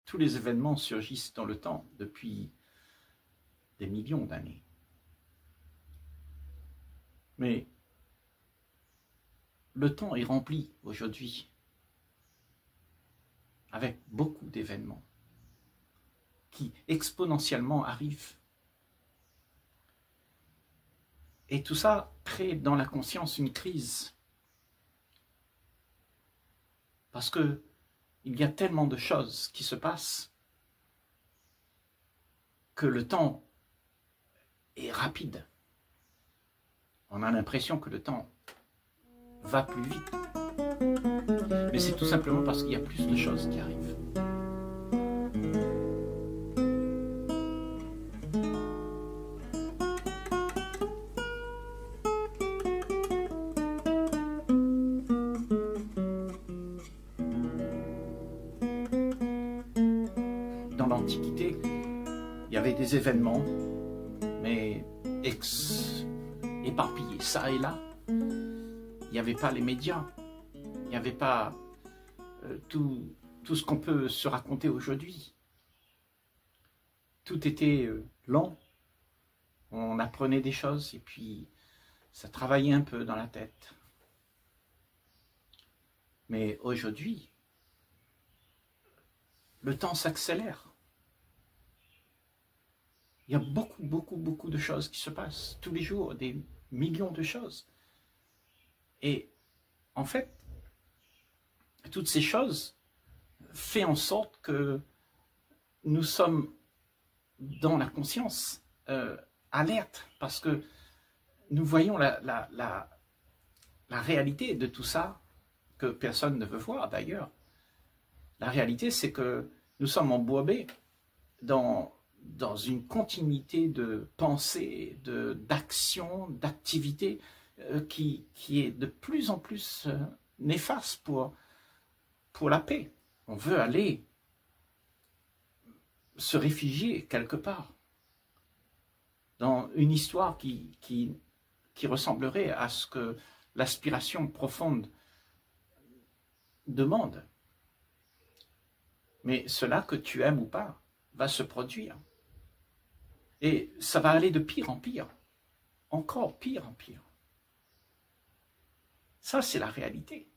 tous les événements surgissent dans le temps depuis des millions d'années. Mais le temps est rempli aujourd'hui avec beaucoup d'événements qui exponentiellement arrivent. Et tout ça crée dans la conscience une crise. Parce que il y a tellement de choses qui se passent que le temps est rapide. On a l'impression que le temps va plus vite. Mais c'est tout simplement parce qu'il y a plus de choses qui arrivent. Dans l'Antiquité, il y avait des événements, mais éparpillés, ça et là. Il n'y avait pas les médias, il n'y avait pas tout ce qu'on peut se raconter aujourd'hui. Tout était lent, on apprenait des choses et puis ça travaillait un peu dans la tête. Mais aujourd'hui, le temps s'accélère. Il y a beaucoup de choses qui se passent tous les jours, des millions de choses. Et en fait, toutes ces choses font en sorte que nous sommes dans la conscience alerte, parce que nous voyons la réalité de tout ça, que personne ne veut voir d'ailleurs. La réalité, c'est que nous sommes embourbés dans une continuité de pensée, d'action, d'activité qui est de plus en plus néfaste pour la paix. On veut aller se réfugier quelque part dans une histoire qui ressemblerait à ce que l'aspiration profonde demande. Mais cela, que tu aimes ou pas, va se produire. Et ça va aller de pire en pire, encore pire en pire. Ça, c'est la réalité.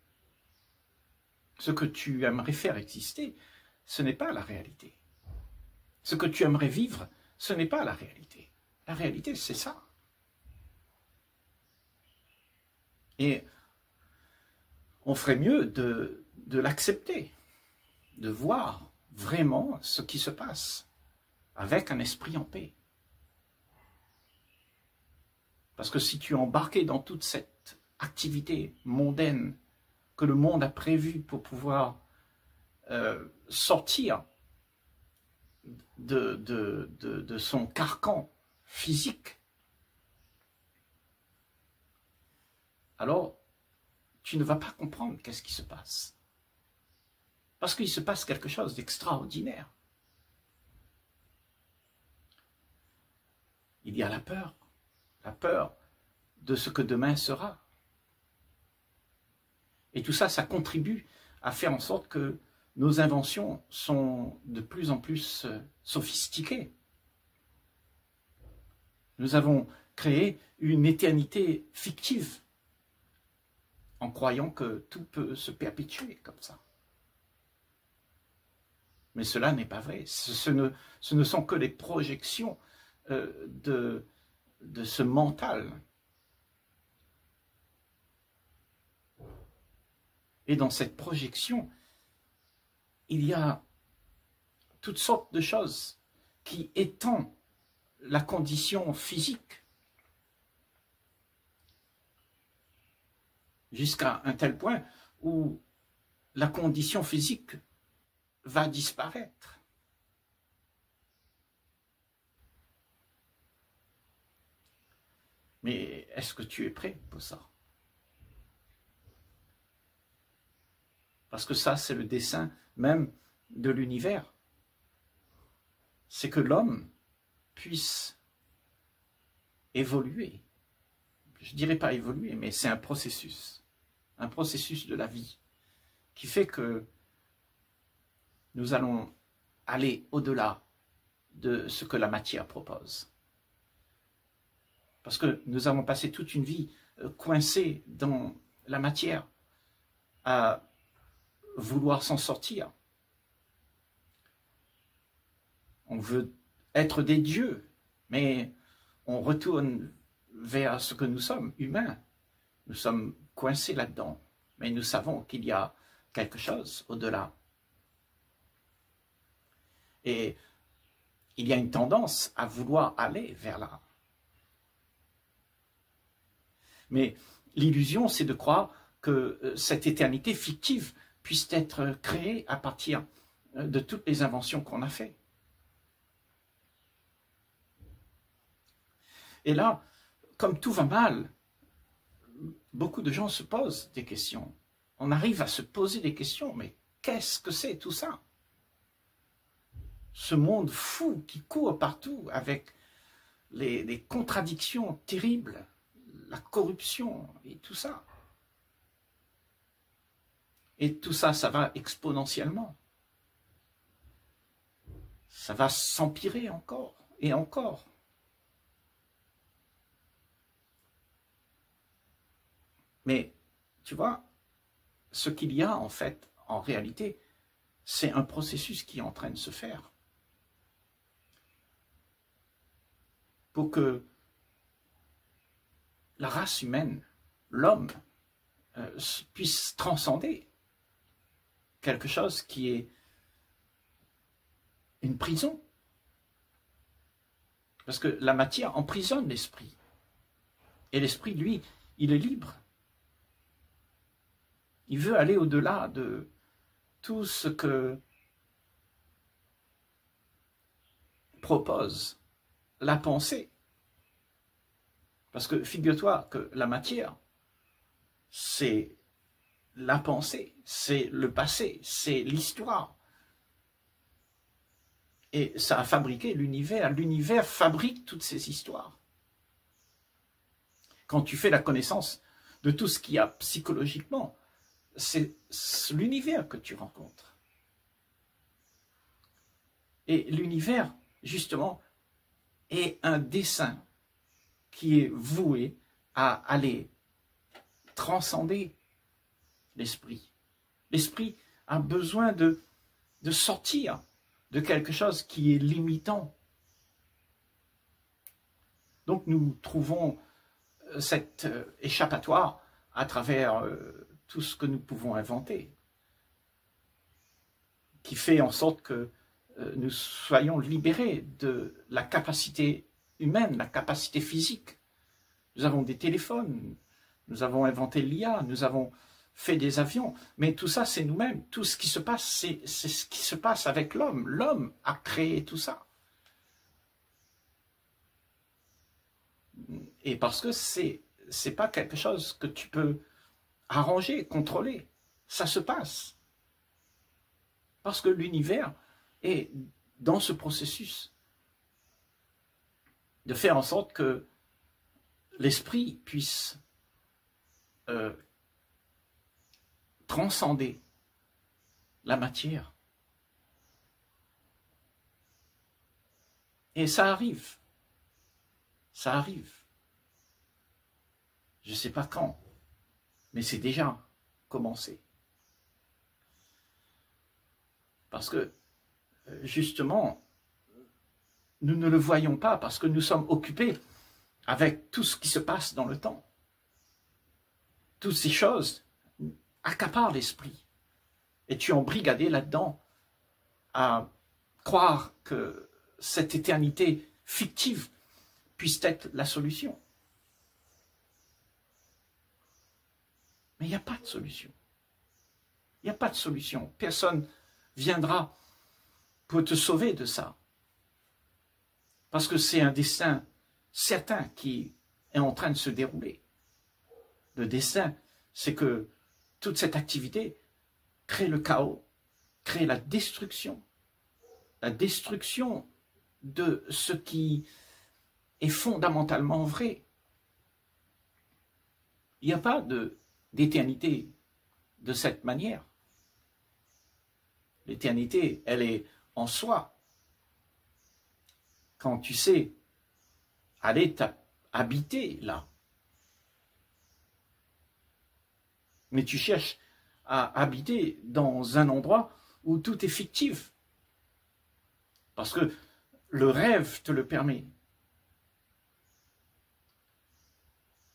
Ce que tu aimerais faire exister, ce n'est pas la réalité. Ce que tu aimerais vivre, ce n'est pas la réalité. La réalité, c'est ça. Et on ferait mieux de l'accepter, de voir vraiment ce qui se passe avec un esprit en paix. Parce que si tu es embarqué dans toute cette activité mondaine que le monde a prévue pour pouvoir sortir de son carcan physique, alors tu ne vas pas comprendre qu'est-ce qui se passe. Parce qu'il se passe quelque chose d'extraordinaire. Il y a la peur de ce que demain sera. Et tout ça, ça contribue à faire en sorte que nos inventions sont de plus en plus sophistiquées. Nous avons créé une éternité fictive en croyant que tout peut se perpétuer comme ça. Mais cela n'est pas vrai. Ce ne sont que les projections de ce mental. Et dans cette projection, il y a toutes sortes de choses qui étendent la condition physique jusqu'à un tel point où la condition physique va disparaître. Mais est-ce que tu es prêt pour ça? Parce que ça, c'est le dessein même de l'univers. C'est que l'homme puisse évoluer. Je ne dirais pas évoluer, mais c'est un processus de la vie qui fait que nous allons aller au-delà de ce que la matière propose. Parce que nous avons passé toute une vie coincés dans la matière, à vouloir s'en sortir. On veut être des dieux, mais on retourne vers ce que nous sommes, humains. Nous sommes coincés là-dedans, mais nous savons qu'il y a quelque chose au-delà. Et il y a une tendance à vouloir aller vers là. Mais l'illusion, c'est de croire que cette éternité fictive puisse être créée à partir de toutes les inventions qu'on a faites. Et là, comme tout va mal, beaucoup de gens se posent des questions. On arrive à se poser des questions, mais qu'est-ce que c'est tout ça? Ce monde fou qui court partout avec les contradictions terribles, la corruption et tout ça. Et tout ça, ça va exponentiellement. Ça va s'empirer encore et encore. Mais, tu vois, ce qu'il y a en fait, en réalité, c'est un processus qui est en train de se faire. Pour que la race humaine, l'homme, puisse transcender quelque chose qui est une prison. Parce que la matière emprisonne l'esprit. Et l'esprit, lui, il est libre. Il veut aller au-delà de tout ce que propose la pensée. Parce que figure-toi que la matière, c'est la pensée, c'est le passé, c'est l'histoire. Et ça a fabriqué l'univers. L'univers fabrique toutes ces histoires. Quand tu fais la connaissance de tout ce qu'il y a psychologiquement, c'est l'univers que tu rencontres. Et l'univers, justement, est un dessein qui est voué à aller transcender l'esprit. L'esprit a besoin de sortir de quelque chose qui est limitant. Donc nous trouvons cet échappatoire à travers tout ce que nous pouvons inventer, qui fait en sorte que nous soyons libérés de la capacité humaine, la capacité physique. Nous avons des téléphones, nous avons inventé l'IA, nous avons fait des avions, mais tout ça, c'est nous-mêmes. Tout ce qui se passe, c'est ce qui se passe avec l'homme. L'homme a créé tout ça. Et parce que c'est pas quelque chose que tu peux arranger, contrôler. Ça se passe. Parce que l'univers est dans ce processus de faire en sorte que l'esprit puisse transcender la matière. Et ça arrive. Ça arrive. Je ne sais pas quand, mais c'est déjà commencé. Parce que, justement, nous ne le voyons pas parce que nous sommes occupés avec tout ce qui se passe dans le temps. Toutes ces choses accaparent l'esprit. Et tu es embrigadé là-dedans à croire que cette éternité fictive puisse être la solution. Mais il n'y a pas de solution. Il n'y a pas de solution. Personne viendra pour te sauver de ça. Parce que c'est un destin certain qui est en train de se dérouler. Le destin, c'est que toute cette activité crée le chaos, crée la destruction de ce qui est fondamentalement vrai. Il n'y a pas d'éternité de cette manière. L'éternité, elle est en soi, quand tu sais aller habiter là, mais tu cherches à habiter dans un endroit où tout est fictif, parce que le rêve te le permet.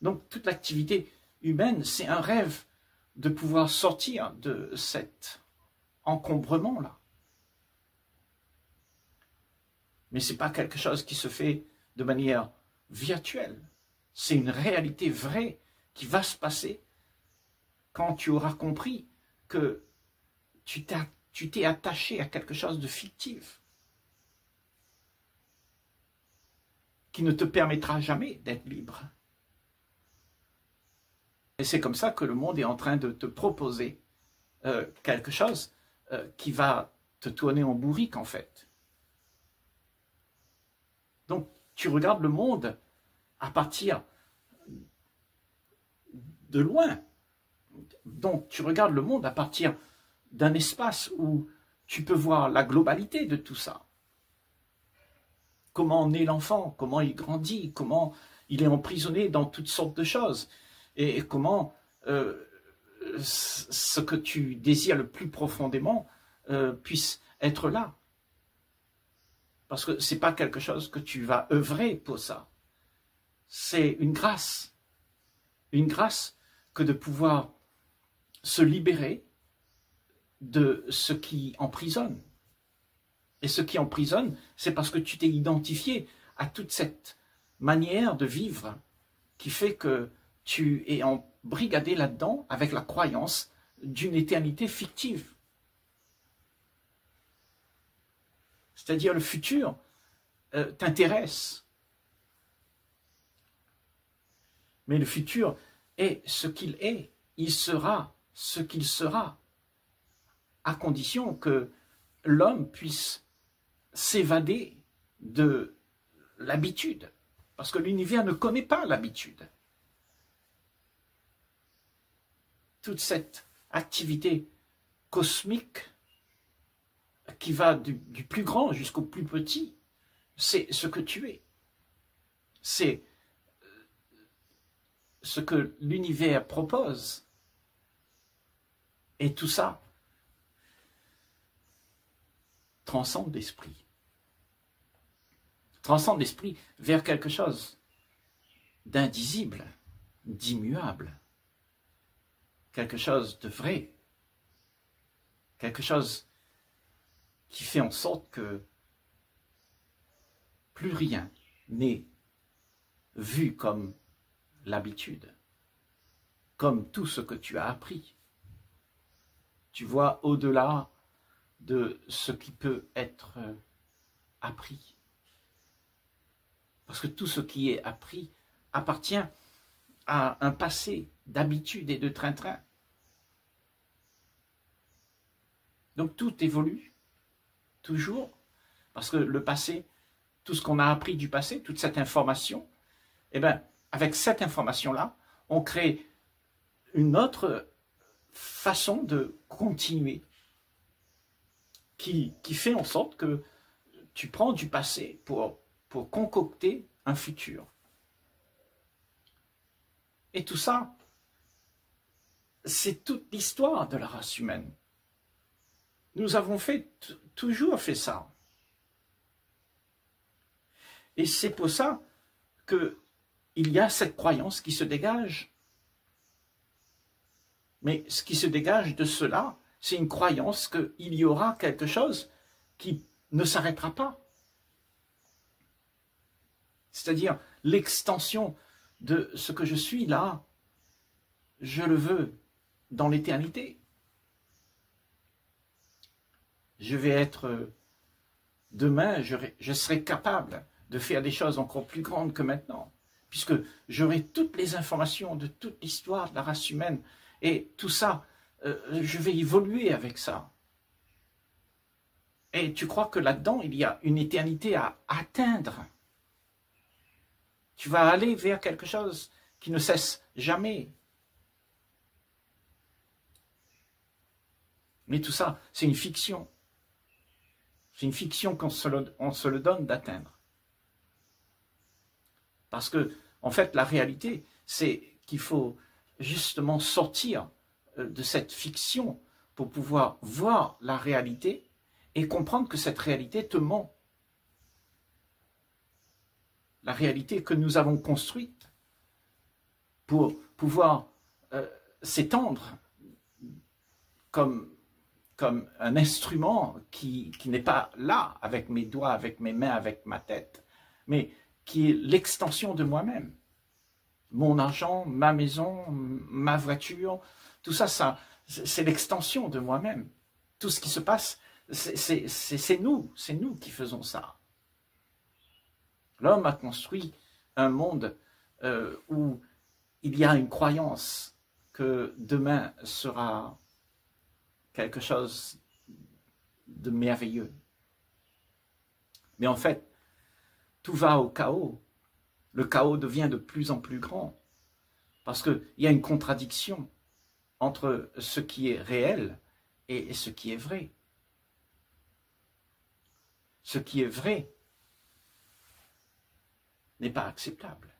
Donc toute l'activité humaine, c'est un rêve de pouvoir sortir de cet encombrement-là. Mais ce n'est pas quelque chose qui se fait de manière virtuelle. C'est une réalité vraie qui va se passer quand tu auras compris que tu t'es attaché à quelque chose de fictif qui ne te permettra jamais d'être libre. Et c'est comme ça que le monde est en train de te proposer quelque chose qui va te tourner en bourrique en fait. Donc tu regardes le monde à partir de loin. Donc tu regardes le monde à partir d'un espace où tu peux voir la globalité de tout ça. Comment naît l'enfant, comment il grandit, comment il est emprisonné dans toutes sortes de choses, et comment ce que tu désires le plus profondément puisse être là. Parce que ce n'est pas quelque chose que tu vas œuvrer pour ça. C'est une grâce que de pouvoir se libérer de ce qui emprisonne. Et ce qui emprisonne, c'est parce que tu t'es identifié à toute cette manière de vivre qui fait que tu es embrigadé là-dedans avec la croyance d'une éternité fictive. C'est-à-dire le futur t'intéresse. Mais le futur est ce qu'il est. Il sera ce qu'il sera, à condition que l'homme puisse s'évader de l'habitude. Parce que l'univers ne connaît pas l'habitude. Toute cette activité cosmique qui va du plus grand jusqu'au plus petit, c'est ce que tu es. C'est ce que l'univers propose. Et tout ça transcende l'esprit. Transcende l'esprit vers quelque chose d'indisible, d'immuable. Quelque chose de vrai. Quelque chose qui fait en sorte que plus rien n'est vu comme l'habitude, comme tout ce que tu as appris. Tu vois au-delà de ce qui peut être appris. Parce que tout ce qui est appris appartient à un passé d'habitude et de train-train. Donc tout évolue, toujours, parce que le passé, tout ce qu'on a appris du passé, toute cette information, eh bien, avec cette information-là, on crée une autre façon de continuer qui fait en sorte que tu prends du passé pour concocter un futur. Et tout ça, c'est toute l'histoire de la race humaine. Nous avons toujours fait ça. Et c'est pour ça qu'il y a cette croyance qui se dégage. Mais ce qui se dégage de cela, c'est une croyance qu'il y aura quelque chose qui ne s'arrêtera pas. C'est-à-dire l'extension de ce que je suis là, je le veux dans l'éternité. Je vais être, demain, je serai capable de faire des choses encore plus grandes que maintenant, puisque j'aurai toutes les informations de toute l'histoire de la race humaine, et tout ça, je vais évoluer avec ça. Et tu crois que là-dedans, il y a une éternité à atteindre. Tu vas aller vers quelque chose qui ne cesse jamais. Mais tout ça, c'est une fiction. C'est une fiction qu'on se le donne d'atteindre. Parce que, en fait, la réalité, c'est qu'il faut justement sortir de cette fiction pour pouvoir voir la réalité et comprendre que cette réalité te ment. La réalité que nous avons construite pour pouvoir s'étendre comme un instrument qui n'est pas là, avec mes doigts, avec mes mains, avec ma tête, mais qui est l'extension de moi-même. Mon argent, ma maison, ma voiture, tout ça, c'est l'extension de moi-même. Tout ce qui se passe, c'est nous qui faisons ça. L'homme a construit un monde où il y a une croyance que demain sera quelque chose de merveilleux. Mais en fait, tout va au chaos. Le chaos devient de plus en plus grand parce qu'il y a une contradiction entre ce qui est réel et ce qui est vrai. Ce qui est vrai n'est pas acceptable.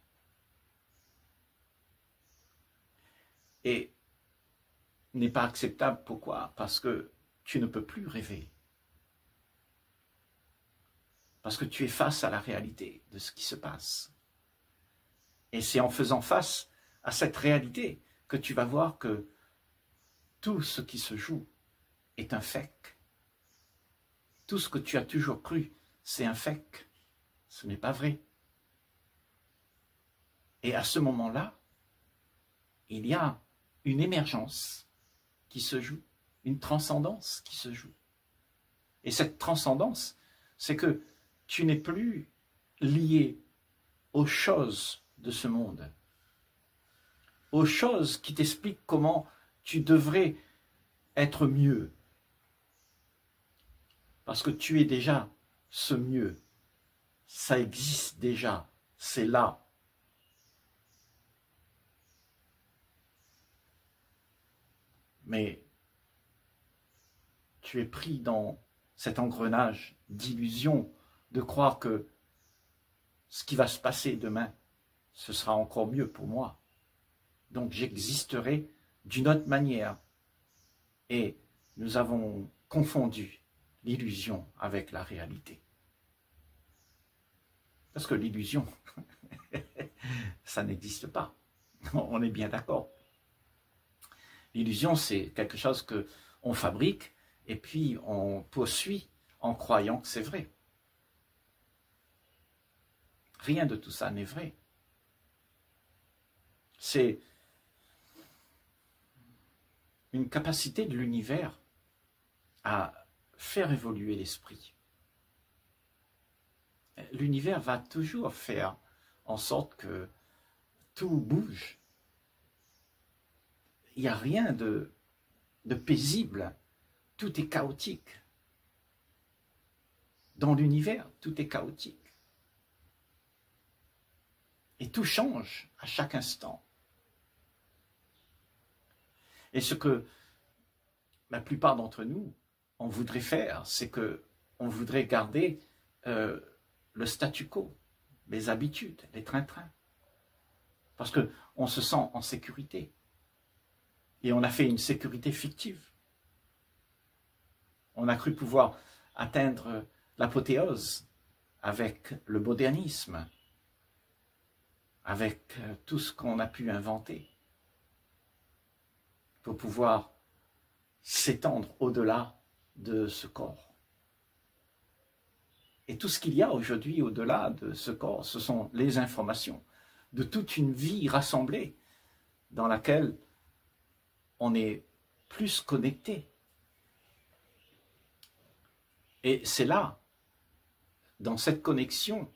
Et n'est pas acceptable, pourquoi? Parce que tu ne peux plus rêver. Parce que tu es face à la réalité de ce qui se passe. Et c'est en faisant face à cette réalité que tu vas voir que tout ce qui se joue est un fake. Tout ce que tu as toujours cru, c'est un fake. Ce n'est pas vrai. Et à ce moment-là, il y a une émergence qui se joue, une transcendance qui se joue. Et cette transcendance, c'est que tu n'es plus lié aux choses de ce monde, aux choses qui t'expliquent comment tu devrais être mieux. Parce que tu es déjà ce mieux. Ça existe déjà, c'est là. Mais tu es pris dans cet engrenage d'illusion, de croire que ce qui va se passer demain, ce sera encore mieux pour moi. Donc j'existerai d'une autre manière. Et nous avons confondu l'illusion avec la réalité. Parce que l'illusion, ça n'existe pas. On est bien d'accord. L'illusion, c'est quelque chose qu'on fabrique et puis on poursuit en croyant que c'est vrai. Rien de tout ça n'est vrai. C'est une capacité de l'univers à faire évoluer l'esprit. L'univers va toujours faire en sorte que tout bouge. Il n'y a rien de paisible. Tout est chaotique. Dans l'univers, tout est chaotique. Et tout change à chaque instant. Et ce que la plupart d'entre nous, on voudrait faire, c'est qu'on voudrait garder le statu quo, les habitudes, les train-train. Parce qu'on se sent en sécurité. Et on a fait une sécurité fictive. On a cru pouvoir atteindre l'apothéose avec le modernisme, avec tout ce qu'on a pu inventer, pour pouvoir s'étendre au-delà de ce corps. Et tout ce qu'il y a aujourd'hui au-delà de ce corps, ce sont les informations de toute une vie rassemblée dans laquelle on est plus connecté. Et c'est là, dans cette connexion,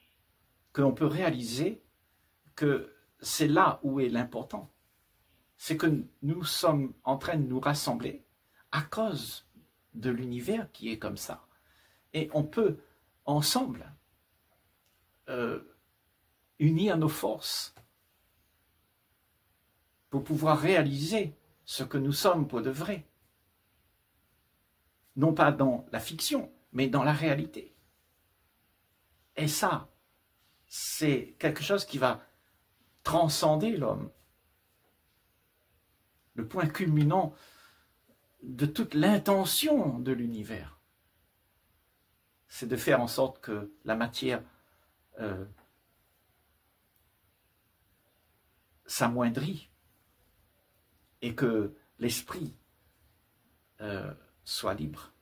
que l'on peut réaliser que c'est là où est l'important. C'est que nous sommes en train de nous rassembler à cause de l'univers qui est comme ça. Et on peut, ensemble, unir nos forces pour pouvoir réaliser ce que nous sommes pour de vrai. Non pas dans la fiction, mais dans la réalité. Et ça, c'est quelque chose qui va transcender l'homme. Le point culminant de toute l'intention de l'univers, c'est de faire en sorte que la matière s'amoindrit et que l'esprit soit libre.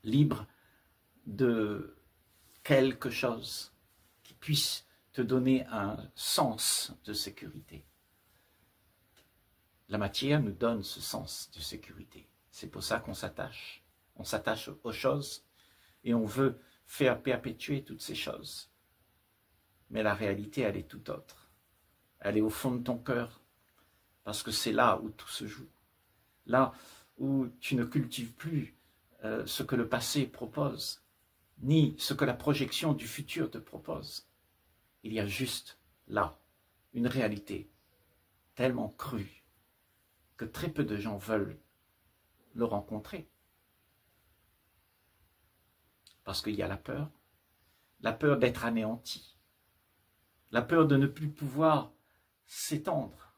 Libre de quelque chose qui puisse te donner un sens de sécurité. La matière nous donne ce sens de sécurité. C'est pour ça qu'on s'attache. On s'attache aux choses et on veut faire perpétuer toutes ces choses. Mais la réalité, elle est tout autre. Elle est au fond de ton cœur, parce que c'est là où tout se joue. Là où tu ne cultives plus ce que le passé propose, ni ce que la projection du futur te propose. Il y a juste là une réalité tellement crue que très peu de gens veulent le rencontrer. Parce qu'il y a la peur d'être anéanti, la peur de ne plus pouvoir s'étendre,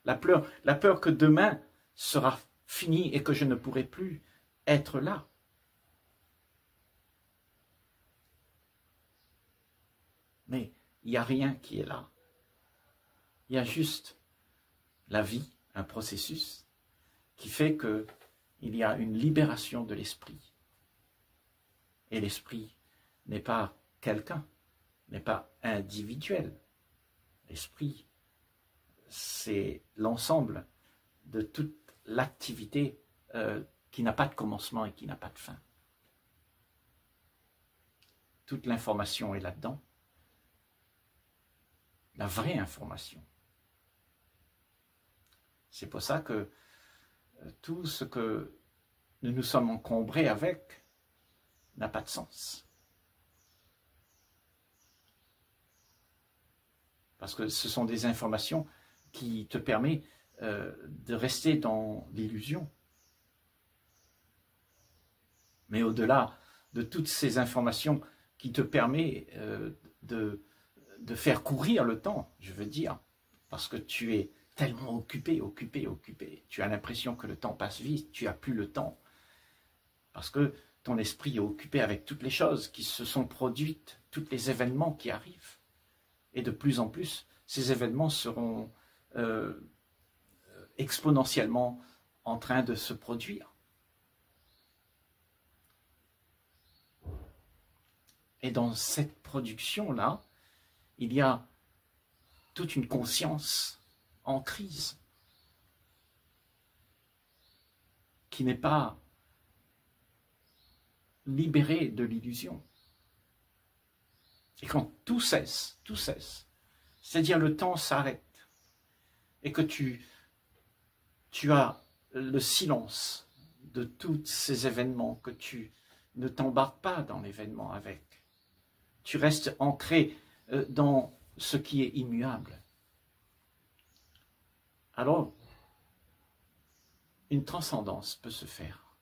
la peur que demain sera fini et que je ne pourrai plus être là. Mais il n'y a rien qui est là. Il y a juste la vie, un processus qui fait qu'il y a une libération de l'esprit. Et l'esprit n'est pas quelqu'un, n'est pas individuel. L'esprit, c'est l'ensemble de toute l'activité qui n'a pas de commencement et qui n'a pas de fin. Toute l'information est là-dedans. La vraie information. C'est pour ça que tout ce que nous nous sommes encombrés avec n'a pas de sens. Parce que ce sont des informations qui te permettent de rester dans l'illusion. Mais au-delà de toutes ces informations qui te permettent de faire courir le temps, je veux dire, parce que tu es tellement occupé. Tu as l'impression que le temps passe vite, tu n'as plus le temps. Parce que ton esprit est occupé avec toutes les choses qui se sont produites, tous les événements qui arrivent. Et de plus en plus, ces événements seront exponentiellement en train de se produire. Et dans cette production-là, il y a toute une conscience en crise qui n'est pas libérée de l'illusion. Et quand tout cesse, c'est-à-dire le temps s'arrête et que tu as le silence de tous ces événements, que tu ne t'embarques pas dans l'événement avec. Tu restes ancré dans ce qui est immuable. Alors, une transcendance peut se faire.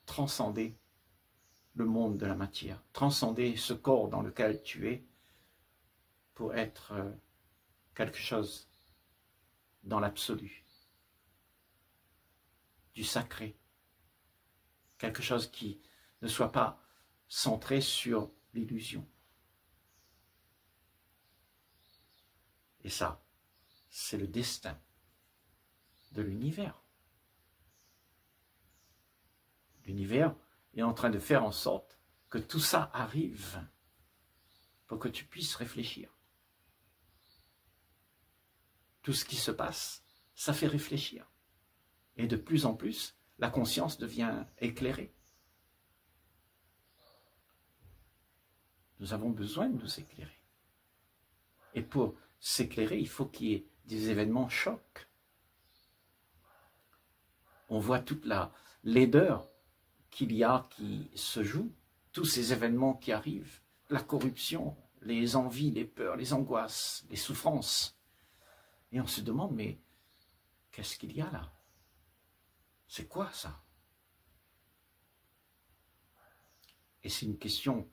Transcender le monde de la matière, transcender ce corps dans lequel tu es pour être quelque chose dans l'absolu, du sacré, quelque chose qui ne soit pas centré sur l'illusion. Et ça, c'est le destin de l'univers. L'univers est en train de faire en sorte que tout ça arrive pour que tu puisses réfléchir. Tout ce qui se passe, ça fait réfléchir. Et de plus en plus, la conscience devient éclairée. Nous avons besoin de nous éclairer. Et pour s'éclairer, il faut qu'il y ait des événements chocs. On voit toute la laideur qu'il y a qui se joue, tous ces événements qui arrivent, la corruption, les envies, les peurs, les angoisses, les souffrances. Et on se demande, mais qu'est-ce qu'il y a là? C'est quoi ça? Et c'est une question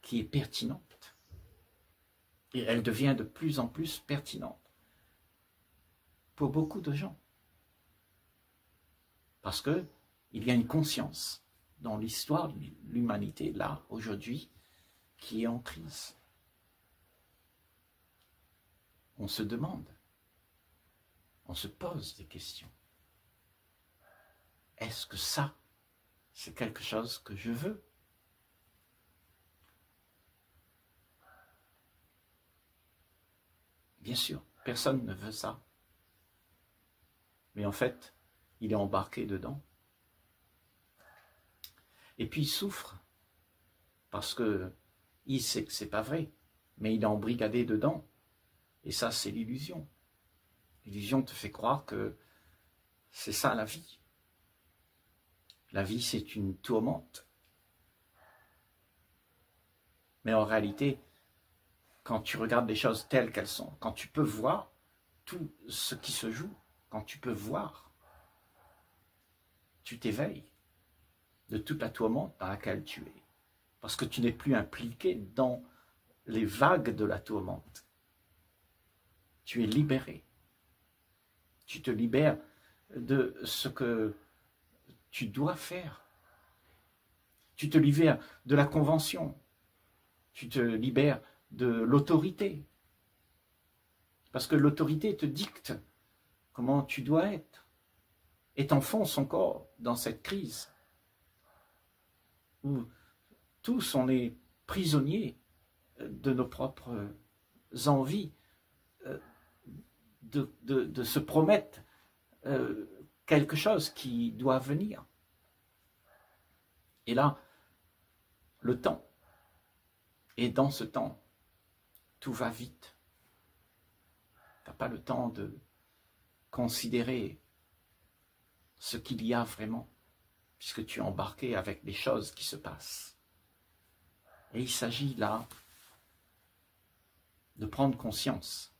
qui est pertinente. Et elle devient de plus en plus pertinente pour beaucoup de gens. Parce qu'il y a une conscience dans l'histoire de l'humanité, là, aujourd'hui, qui est en crise. On se demande, on se pose des questions. Est-ce que ça, c'est quelque chose que je veux? Bien sûr, personne ne veut ça. Mais en fait, il est embarqué dedans. Et puis il souffre, parce qu'il sait que c'est pas vrai, mais il est embrigadé dedans. Et ça, c'est l'illusion. L'illusion te fait croire que c'est ça la vie. La vie, c'est une tourmente. Mais en réalité, quand tu regardes les choses telles qu'elles sont, quand tu peux voir tout ce qui se joue, quand tu peux voir, tu t'éveilles de toute la tourmente dans laquelle tu es. Parce que tu n'es plus impliqué dans les vagues de la tourmente. Tu es libéré. Tu te libères de ce que tu dois faire. Tu te libères de la convention. Tu te libères de l'autorité. Parce que l'autorité te dicte comment tu dois être. Et t'enfonce encore dans cette crise où tous on est prisonniers de nos propres envies, de se promettre quelque chose qui doit venir. Et là, le temps, et dans ce temps, tout va vite. Tu n'as pas le temps de considérer ce qu'il y a vraiment, puisque tu es embarqué avec les choses qui se passent. Et il s'agit là de prendre conscience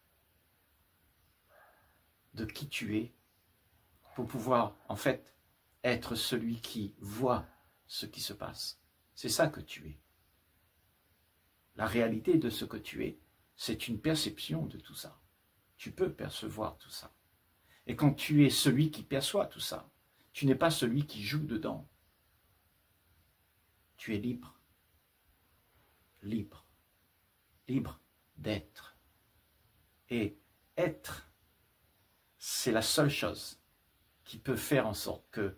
de qui tu es pour pouvoir, en fait, être celui qui voit ce qui se passe. C'est ça que tu es. La réalité de ce que tu es, c'est une perception de tout ça. Tu peux percevoir tout ça. Et quand tu es celui qui perçoit tout ça, tu n'es pas celui qui joue dedans. Tu es libre. Libre. Libre d'être. Et être, c'est la seule chose qui peut faire en sorte que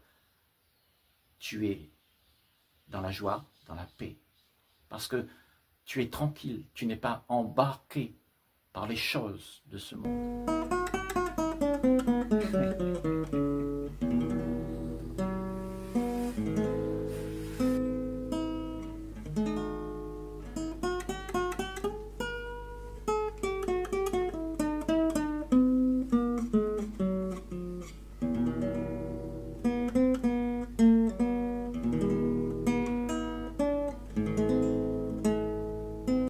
tu es dans la joie, dans la paix. Parce que tu es tranquille, tu n'es pas embarqué par les choses de ce monde.